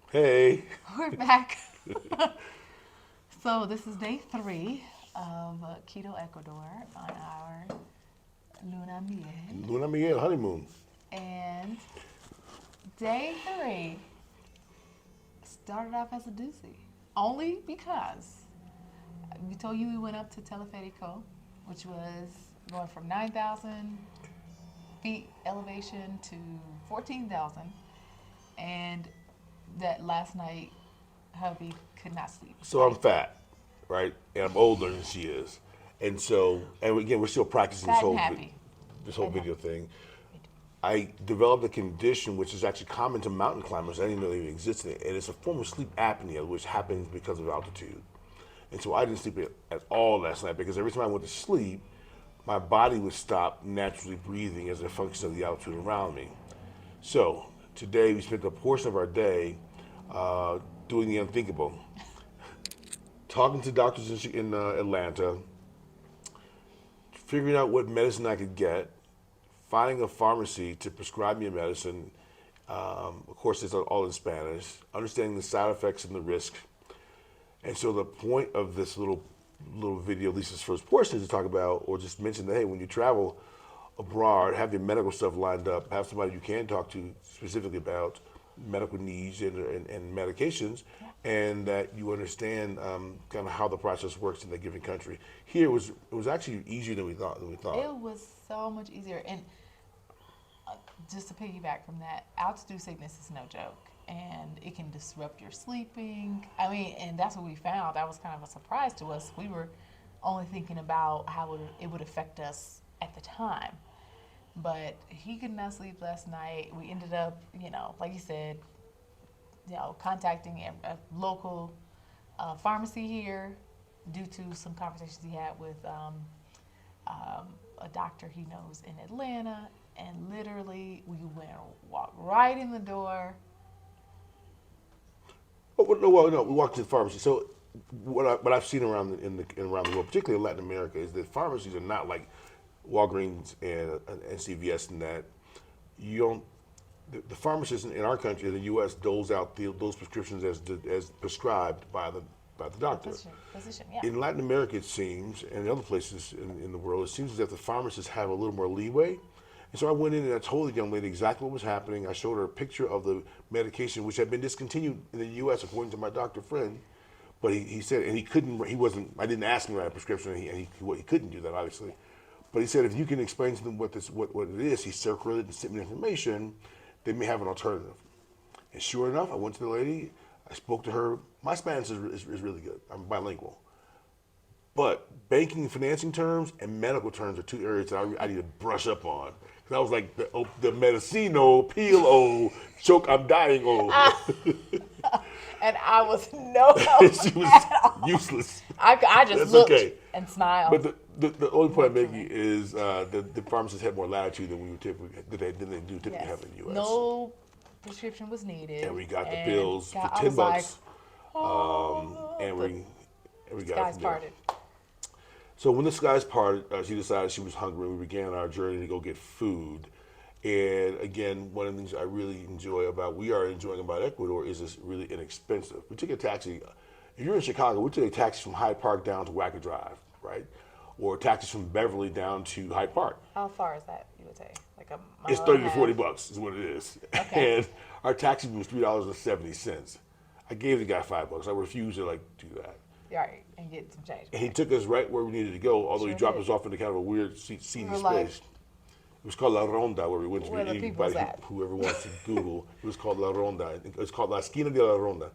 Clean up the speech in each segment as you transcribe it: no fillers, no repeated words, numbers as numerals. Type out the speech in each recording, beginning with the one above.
Hey. We're back. So this is day 3 of Quito, Ecuador on our Luna Miel. Luna Miguel honeymoon. And day 3 started off as a doozy. Only because we told you we went up to Teleferico, which was going from 9,000 feet elevation to 14,000. And that last night, hubby could not sleep. So I'm fat, right? And I'm older than she is. And again, we're still practicing Fat and happy. this Fat whole and video happy. thing. I developed a condition which is actually common to mountain climbers. I didn't know it even existed. And it's a form of sleep apnea, which happens because of altitude. And so I didn't sleep at all last night because every time I went to sleep, my body would stop naturally breathing as a function of the altitude around me. So today we spent a portion of our day doing the unthinkable, talking to doctors in Atlanta, figuring out what medicine I could get, finding a pharmacy to prescribe me a medicine. Of course, it's all in Spanish. Understanding the side effects and the risk. And so the point of this little video, at least this first portion, is to talk about or just mention that hey, when you travel abroad, have your medical stuff lined up, have somebody you can talk to specifically about medical needs and medications, and that you understand kind of how the process works in a given country. Here it was actually easier than we thought. It was so much easier. And just to piggyback from that, altitude sickness is no joke. And it can disrupt your sleeping. I mean, and that's what we found. That was kind of a surprise to us. We were only thinking about how it would affect us at the time. But he could not sleep last night. We ended up, like you said, contacting a local pharmacy here due to some conversations he had with a doctor he knows in Atlanta. And literally, we went walked right in the door. No, we walked to the pharmacy. So what I've seen around the world, particularly in Latin America, is that pharmacies are not like Walgreens and CVS, in that you don't. The pharmacist in our country, in the U.S., doles out those prescriptions as prescribed by the The doctor. physician, yeah. In Latin America, it seems, and in other places in the world, it seems as if the pharmacists have a little more leeway. And so I went in and I told the young lady exactly what was happening. I showed her a picture of the medication, which had been discontinued in the U.S. according to my doctor friend. But he said, and he couldn't, he wasn't, I didn't ask him to write a prescription, he couldn't do that, obviously. But he said, if you can explain to them what it is, he circulated and sent me information, they may have an alternative. And sure enough, I went to the lady, I spoke to her. My Spanish is really good. I'm bilingual. But banking and financing terms and medical terms are two areas that I need to brush up on. Because I was like, the medicino, peel, choke, I'm dying, And I was no help she was at all. useless. I just That's looked okay. and smiled. But the only point I'm Worked for making me. is the pharmacists had more latitude than we would typically than they do typically Yes. have in the U.S. No prescription was needed. And we got the And pills for I ten was like, bucks, oh, and the we got it skies from there. parted. So when the skies parted, she decided she was hungry. We began our journey to go get food. And again, one of the things I really we are enjoying about Ecuador is it's really inexpensive. We took a taxi. If you're in Chicago, we took a taxi from Hyde Park down to Wacker Drive, right? Or taxis from Beverly down to Hyde Park. How far is that, you would say? Like a It's mile and 30 a to 40 half? bucks is what it is. Okay. And our taxi was $3.70. I gave the guy $5. I refused to do that. Right, and get some change. And he took us right where we needed to go, although he Sure dropped did. us off into kind of a weird We seedy were like, space. It was called La Ronda, where we went to where the meet people's anybody, at? whoever wants to Google. It was called La Ronda. It was called La Esquina de la Ronda,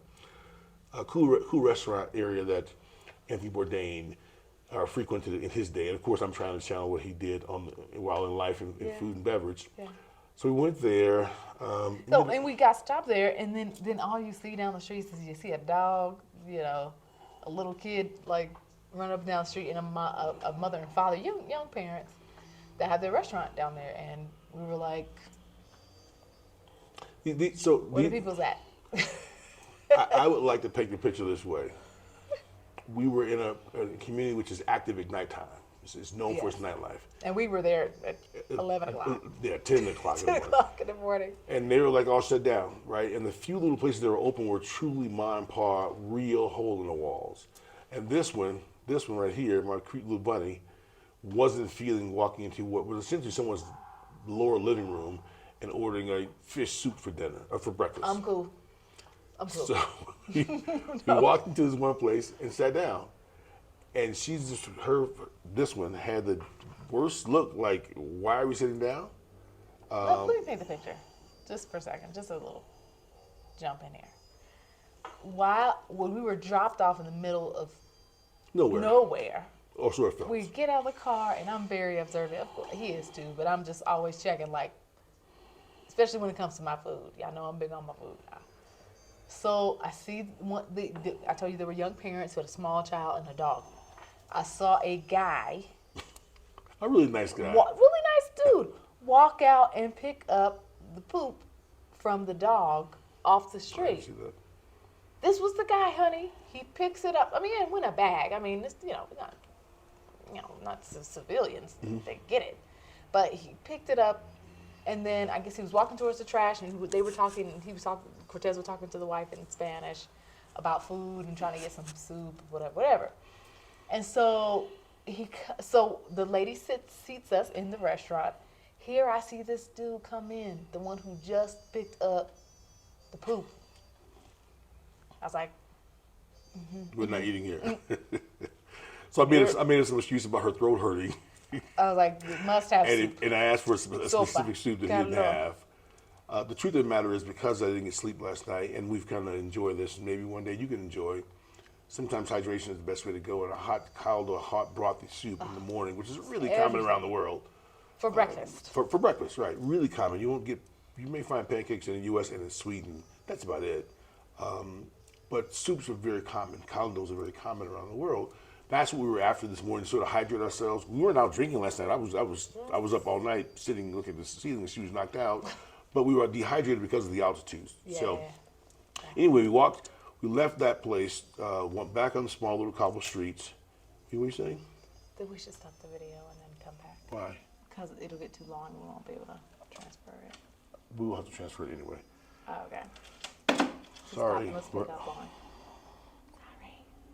a cool restaurant area that Anthony Bourdain frequented in his day. And of course, I'm trying to channel what he did while in life in Yeah. food and beverage. Yeah. So we went there. So, and we got stopped there, and then all you see down the streets is you see a dog, a little kid run up and down the street, and a mother and father, young parents that have their restaurant down there, and we were like, where the people's at? I would like to paint the picture this way. We were in a community which is active at nighttime. It's known for its nightlife. And we were there at 11 o'clock. Yeah, 10 o'clock in the 10 morning. o'clock in the morning. And they were like all shut down, right? And the few little places that were open were truly ma and pa, real hole in the walls. And this one right here, my cute little bunny, wasn't feeling walking into what was essentially someone's lower living room and ordering a fish soup for dinner or for breakfast. I'm cool. So we walked into this one place and sat down, and she's just this one had the worst look. Like, why are we sitting down? Let me paint the picture, just for a second, just a little jump in here. When we were dropped off in the middle of nowhere, or so it felt. we get out of the car, and I'm very observant. Of course, he is too, but I'm just always checking, like, especially when it comes to my food. Y'all know I'm big on my food now. So I see I told you there were young parents with a small child and a dog. I saw a guy, A really nice guy. really nice dude, walk out and pick up the poop from the dog off the I didn't street. see that. This was the guy, honey. He picks it up. I mean, in a bag. I mean, it's, not civilians. They get it. But he picked it up, and then I guess he was walking towards the trash, and Cortez was talking to the wife in Spanish about food and trying to get some soup, whatever. And so the lady seats us in the restaurant. Here I see this dude come in, the one who just picked up the poop. I was like, We're not eating here. So I made some excuse about her throat hurting, I was like, you must have soup. and I asked for a specific soup that he didn't Caldo. have. The truth of the matter is, because I didn't get sleep last night, and we've kind of enjoyed this, and maybe one day you can enjoy. Sometimes hydration is the best way to go, and a hot caldo, a hot brothy soup in the morning, which is really common Everything. around the world. For breakfast. For breakfast, right? Really common. You may find pancakes in the U.S. and in Sweden. That's about it. But soups are very common. Caldos are very common around the world. That's what we were after this morning, sort of hydrate ourselves. We weren't out drinking last night. I was up all night sitting looking at the ceiling. She was knocked out, but we were dehydrated because of the altitude. Yeah. So anyway, we left that place, went back on the small little cobble streets. What were you saying? Then we should stop the video and then come back. Why? Because it'll get too long and we won't be able to transfer it. We will have to transfer it anyway. Oh, okay. Sorry. Let's pick up on.